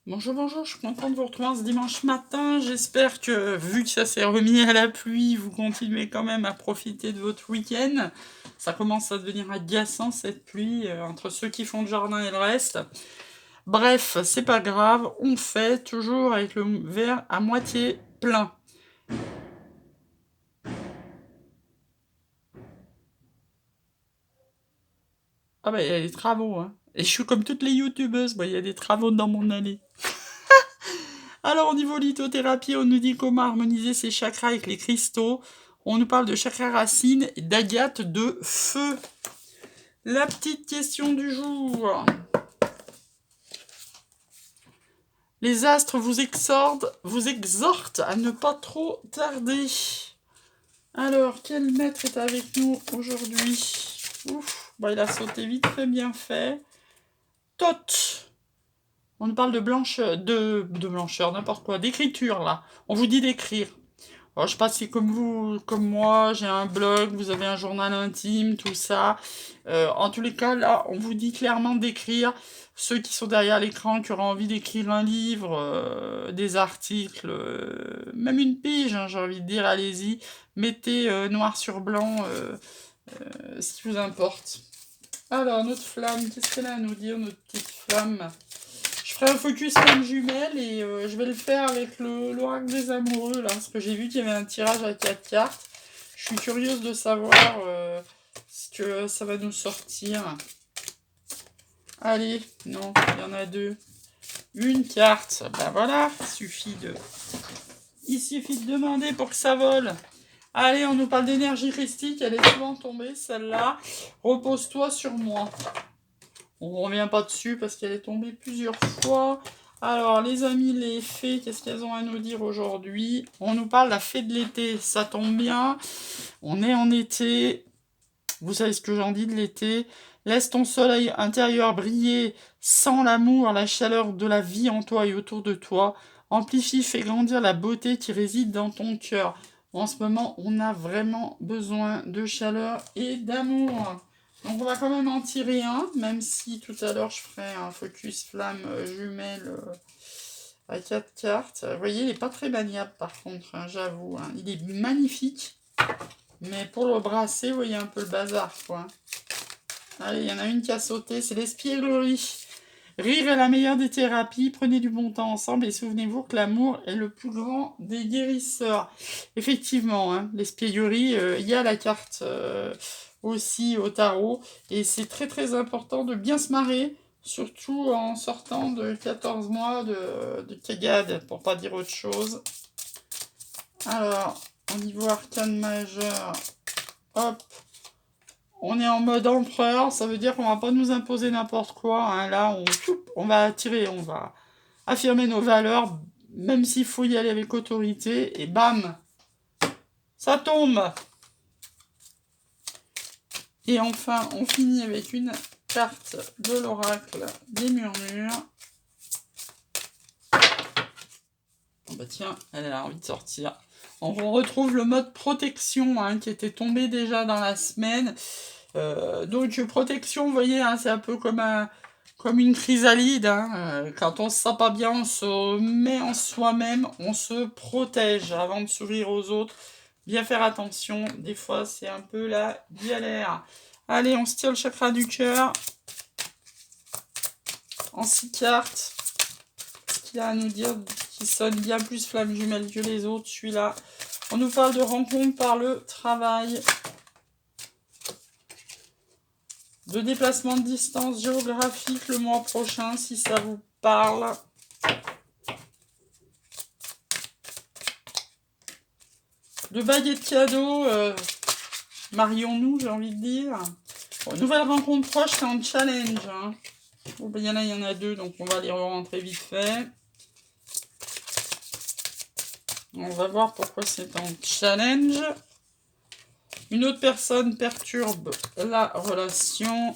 Bonjour, bonjour, je suis contente de vous retrouver ce dimanche matin. J'espère que, vu que ça s'est remis à la pluie, vous continuez quand même à profiter de votre week-end. Ça commence à devenir agaçant cette pluie, entre ceux qui font le jardin et le reste. Bref, c'est pas grave, on fait toujours avec le verre à moitié plein. Ah bah, il y a des travaux, hein. Et je suis comme toutes les youtubeuses, bah, il y a des travaux dans mon allée. Alors, au niveau lithothérapie, on nous dit comment harmoniser ses chakras avec les cristaux. On nous parle de chakra racine et d'agate de feu. La petite question du jour. Les astres vous exhortent à ne pas trop tarder. Alors, quel maître est avec nous aujourd'hui? Ouf, bah, il a sauté vite fait, bien fait. Tot. On nous parle de blancheur, de blancheur, n'importe quoi, d'écriture là. On vous dit d'écrire. Alors, je sais pas si comme vous, comme moi, j'ai un blog, vous avez un journal intime, tout ça. En tous les cas, là, on vous dit clairement d'écrire. Ceux qui sont derrière l'écran, qui auraient envie d'écrire un livre, des articles, même une pige, hein, j'ai envie de dire, allez-y. Mettez noir sur blanc ce qui vous importe. Alors, notre flamme, qu'est-ce qu'elle a à nous dire, notre petite flamme? Je ferai un focus flamme jumelle et je vais le faire avec l'oracle des amoureux là, parce que j'ai vu qu'il y avait un tirage à 4 cartes. Je suis curieuse de savoir ce que ça va nous sortir. Allez, non, il y en a deux. Une carte, ben voilà, il suffit de demander pour que ça vole. Allez, on nous parle d'énergie christique, elle est souvent tombée celle-là. Repose-toi sur moi. On revient pas dessus parce qu'elle est tombée plusieurs fois. Alors, les amis, les fées, qu'est-ce qu'elles ont à nous dire aujourd'hui? On nous parle de la fée de l'été, ça tombe bien. On est en été. Vous savez ce que j'en dis de l'été. Laisse ton soleil intérieur briller sans l'amour, la chaleur de la vie en toi et autour de toi. Amplifie, fais grandir la beauté qui réside dans ton cœur. En ce moment, on a vraiment besoin de chaleur et d'amour. Donc on va quand même en tirer un, même si tout à l'heure je ferai un focus flamme jumelle à 4 cartes. Vous voyez, il n'est pas très maniable par contre, hein, j'avoue. Hein. Il est magnifique, mais pour le brasser, vous voyez un peu le bazar, quoi. Allez, il y en a une qui a sauté, c'est l'espièglerie. Rire est la meilleure des thérapies, prenez du bon temps ensemble et souvenez-vous que l'amour est le plus grand des guérisseurs. Effectivement, hein, l'espièglerie, il y a la carte aussi au tarot, et c'est très très important de bien se marrer, surtout en sortant de 14 mois de cagade, pour pas dire autre chose. Alors, au niveau arcane majeur, hop, on est en mode empereur, ça veut dire qu'on va pas nous imposer n'importe quoi. Hein. Là, on va attirer, on va affirmer nos valeurs, même s'il faut y aller avec autorité, et bam, ça tombe. Et enfin, on finit avec une carte de l'oracle des murmures. Oh bah tiens, elle a envie de sortir. On retrouve le mode protection hein, qui était tombé déjà dans la semaine. Donc protection, vous voyez, hein, c'est un peu comme une chrysalide. Hein. Quand on se sent pas bien, on se met en soi-même, on se protège avant de s'ouvrir aux autres. Bien faire attention, des fois c'est un peu la galère. Allez, on se tire le chakra du cœur. En 6 cartes. Ce qu'il a à nous dire qui sonne bien plus flamme jumelle que les autres, celui-là. On nous parle de rencontre par le travail. De déplacement de distance géographique le mois prochain, si ça vous parle. De baguettes cadeaux, marions-nous, j'ai envie de dire. Bon, nouvelle rencontre proche, c'est en challenge. Hein. Bon, ben, il y en a deux, donc on va les rentrer vite fait. On va voir pourquoi c'est en challenge. Une autre personne perturbe la relation.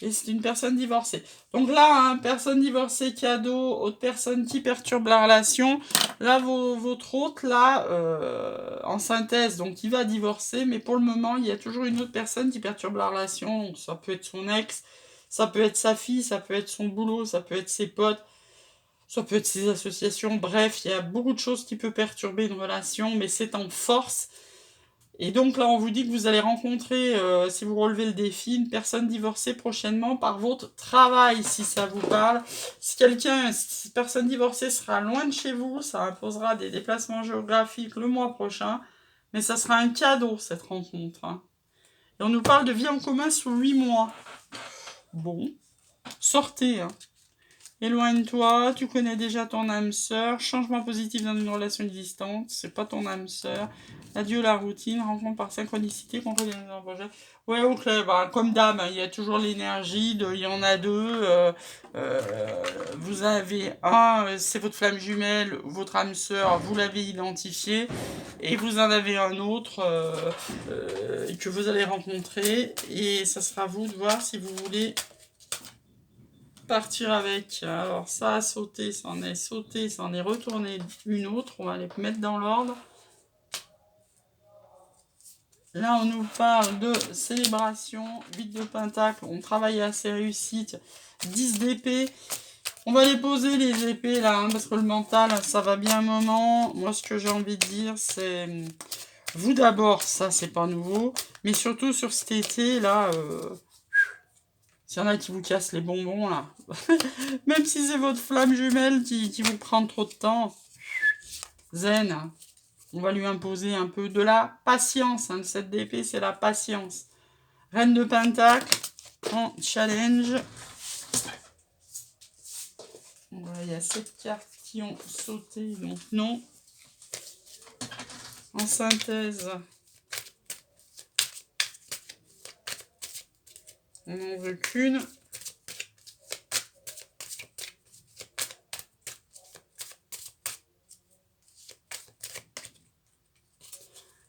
Et c'est une personne divorcée. Donc là, hein, personne divorcée, cadeau, autre personne qui perturbe la relation. Là, votre hôte, là, en synthèse, donc il va divorcer, mais pour le moment, il y a toujours une autre personne qui perturbe la relation. Donc ça peut être son ex, Ça peut être sa fille, ça peut être son boulot, ça peut être ses potes, ça peut être ses associations. Bref, il y a beaucoup de choses qui peuvent perturber une relation, mais c'est en force. Et donc là, on vous dit que vous allez rencontrer, si vous relevez le défi, une personne divorcée prochainement par votre travail, si ça vous parle. Si cette personne divorcée sera loin de chez vous, ça imposera des déplacements géographiques le mois prochain, mais ça sera un cadeau, cette rencontre. Hein. Et on nous parle de vie en commun sous 8 mois. Bon, sortez, hein. Éloigne-toi, tu connais déjà ton âme sœur, changement positif dans une relation existante, c'est pas ton âme sœur. Adieu la routine, rencontre par synchronicité, contre des projets. Ouais, ok, bah, comme d'hab, hein, il y a toujours l'énergie, il y en a deux. Vous avez c'est votre flamme jumelle, votre âme sœur, vous l'avez identifié, et vous en avez un autre que vous allez rencontrer, et ça sera à vous de voir si vous voulez partir avec. Alors ça a sauté, ça en est retourné une autre. On va les mettre dans l'ordre. Là, on nous parle de célébration, 8 de pentacle, on travaille à ses réussites, 10 d'épée. On va les poser les épées là, hein, parce que le mental, ça va bien un moment. Moi, ce que j'ai envie de dire, c'est vous d'abord, ça c'est pas nouveau, mais surtout sur cet été là. S'il y en a qui vous cassent les bonbons, là. Même si c'est votre flamme jumelle qui vous prend trop de temps. Zen. On va lui imposer un peu de la patience. Hein. Le 7 d'épée, c'est la patience. Reine de pentacle. En challenge. Voilà, il y a 7 cartes qui ont sauté. Donc non. En synthèse. On n'en veut qu'une.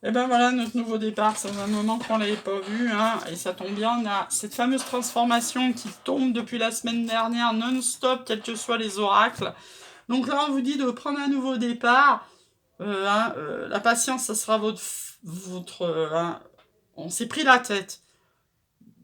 Et ben voilà, notre nouveau départ, c'est un moment qu'on l'avait pas vu, hein, et ça tombe bien, on a cette fameuse transformation qui tombe depuis la semaine dernière non-stop, quels que soient les oracles. Donc là, on vous dit de prendre un nouveau départ. La patience, ça sera on s'est pris la tête.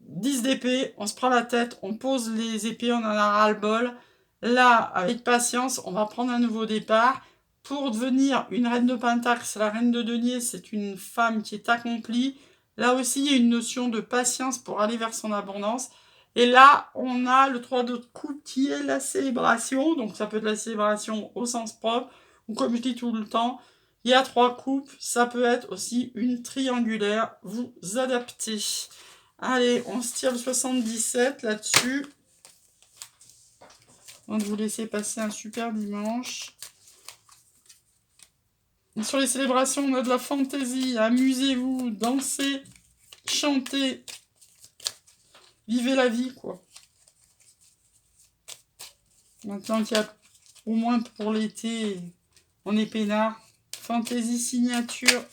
10 d'épée, on se prend la tête, on pose les épées, on en a ras-le-bol. Là, avec patience, on va prendre un nouveau départ. Pour devenir une reine de pentacle, c'est la reine de denier, c'est une femme qui est accomplie. Là aussi, il y a une notion de patience pour aller vers son abondance. Et là, on a le 3 de coupe qui est la célébration. Donc, ça peut être la célébration au sens propre, ou comme je dis tout le temps, il y a 3 coupes. Ça peut être aussi une triangulaire. Vous adaptez. Allez, on se tire le 77 là-dessus. On va vous laisser passer un super dimanche. Et sur les célébrations, on a de la fantaisie. Amusez-vous, dansez, chantez. Vivez la vie, quoi. Maintenant qu'il y a au moins pour l'été, on est peinard. Fantaisie signature.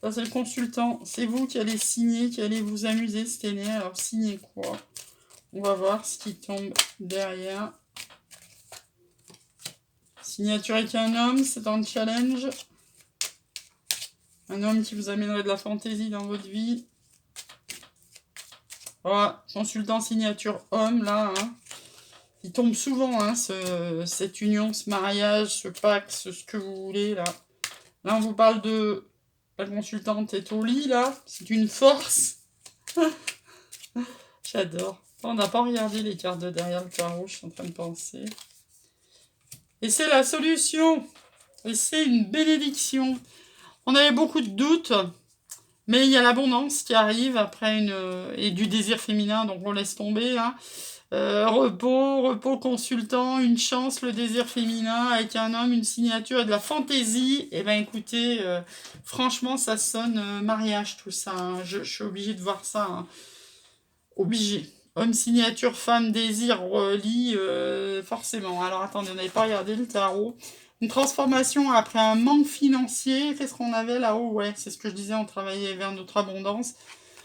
Ça, c'est le consultant. C'est vous qui allez signer, qui allez vous amuser cette année. Alors, signez quoi? On va voir ce qui tombe derrière. Signature avec un homme, c'est un challenge. Un homme qui vous amènerait de la fantaisie dans votre vie. Voilà, consultant signature homme, là. Hein. Il tombe souvent, hein, cette union, ce mariage, ce pacte, ce que vous voulez, là. Là, on vous parle de... La consultante est au lit, là. C'est une force. J'adore. On n'a pas regardé les cartes de derrière le tarot, je suis en train de penser. Et c'est la solution. Et c'est une bénédiction. On avait beaucoup de doutes, mais il y a l'abondance qui arrive après et du désir féminin, donc on laisse tomber. Hein. Repos consultant, une chance, le désir féminin avec un homme, une signature et de la fantaisie. Et ben écoutez, franchement, ça sonne mariage tout ça. Hein. Je suis obligée de voir ça. Hein. Obligé. Homme, signature, femme, désir, lit, forcément. Alors attendez, on n'avait pas regardé le tarot. Une transformation après un manque financier. Qu'est-ce qu'on avait là-haut? Ouais, c'est ce que je disais, on travaillait vers notre abondance.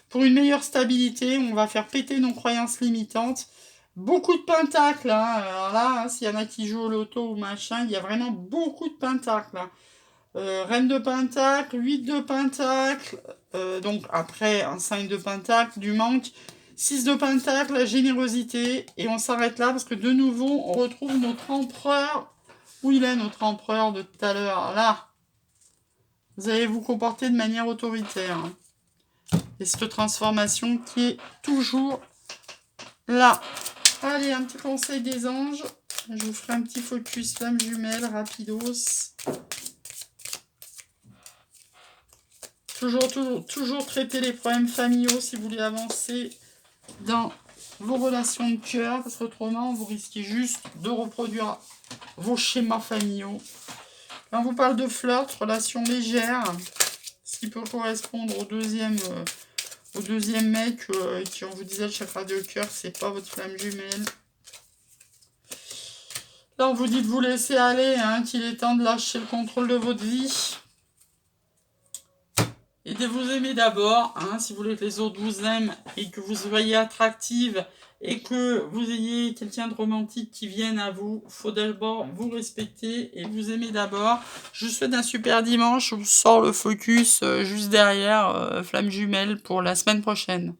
Pour une meilleure stabilité, on va faire péter nos croyances limitantes. Beaucoup de pentacles. Hein. Alors là, hein, s'il y en a qui jouent au loto ou machin, il y a vraiment beaucoup de pentacles. Hein. Reine de Pentacle, 8 de Pentacle, donc après un 5 de Pentacle, du manque, 6 de Pentacle, la générosité, et on s'arrête là parce que de nouveau on retrouve notre empereur. Où il est notre empereur de tout à l'heure? Là. Vous allez vous comporter de manière autoritaire. Et cette transformation qui est toujours là. Allez, un petit conseil des anges. Je vous ferai un petit focus flamme jumelle, rapidos. Toujours traiter les problèmes familiaux si vous voulez avancer dans vos relations de cœur, parce qu'autrement, vous risquez juste de reproduire vos schémas familiaux. Quand on vous parle de flirt, relation légère, ce qui peut correspondre au deuxième mec qui, on vous disait, le chakra de cœur, c'est pas votre flamme jumelle. Là, on vous dit de vous laisser aller, hein, qu'il est temps de lâcher le contrôle de votre vie. Et de vous aimer d'abord, hein, si vous voulez que les autres vous aiment et que vous soyez attractive et que vous ayez quelqu'un de romantique qui vienne à vous, il faut d'abord vous respecter et vous aimer d'abord. Je vous souhaite un super dimanche, je vous sors le focus juste derrière, flamme jumelle pour la semaine prochaine.